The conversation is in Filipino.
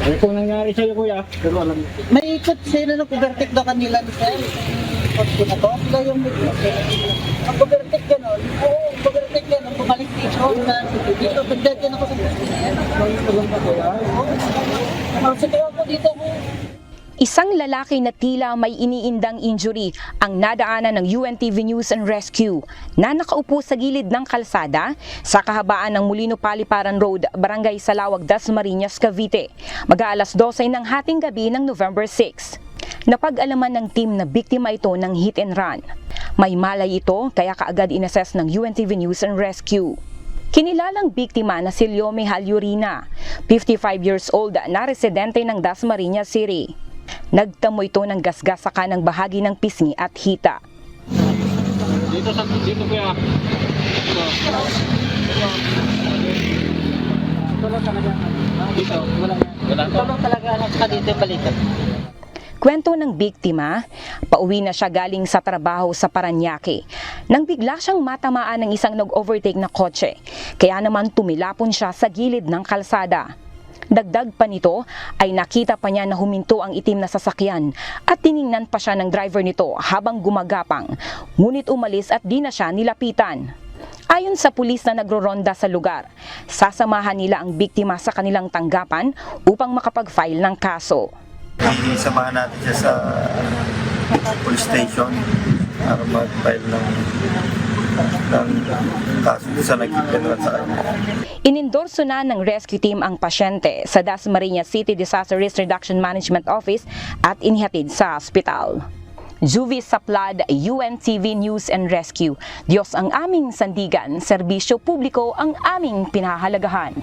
Ano kung nangyari sa'yo, kuya? Pero alam mo. May ikot sila na kubertik daw kanila ni sir. Ikot ko na to. Sila yung ang kubertik gano'n. Oo, kubertik gano'n. Bumalik dito. Dito, pagdadyan ako sa kubertik. Sige ako dito ko. Isang lalaki na tila may iniindang injury ang nadaanan ng UNTV News and Rescue na nakaupo sa gilid ng kalsada sa kahabaan ng Molino Paliparan Road, Barangay Salawag, Dasmariñas, Cavite, mag-aalas 12 ng hating gabi ng November 6. Napag-alaman ng team na biktima ito ng hit and run. May malay ito kaya kaagad inassess ng UNTV News and Rescue. Kinilalang biktima na si Liome Halyurina, 55 years old na residente ng Dasmariñas City. Nagtamo ito ng gasgas sa kanang bahagi ng pisngi at hita. Dito kuya. Tulong talaga. Dito, wala yan. Tulong talaga anak ka dito balikan. Kwento ng biktima, pauwi na siya galing sa trabaho sa Parañaque nang bigla siyang matamaan ng isang nag-overtake na kotse. Kaya naman tumilapon siya sa gilid ng kalsada. Dagdag pa nito ay nakita pa niya na huminto ang itim na sasakyan at tiningnan pa siya ng driver nito habang gumagapang, ngunit umalis at di na siya nilapitan. Ayon sa pulis na nagroronda sa lugar, sasamahan nila ang biktima sa kanilang tanggapan upang makapag-file ng kaso. Isamahan natin siya sa police station para mag-file ng kaso sa nagkikita sa kanya. Inendorso na ng rescue team ang pasyente sa Dasmariñas City Disaster Risk Reduction Management Office at inihatid sa ospital. Juvie Saplad, UNTV News and Rescue. Diyos ang aming sandigan, serbisyo publiko ang aming pinahahalagahan.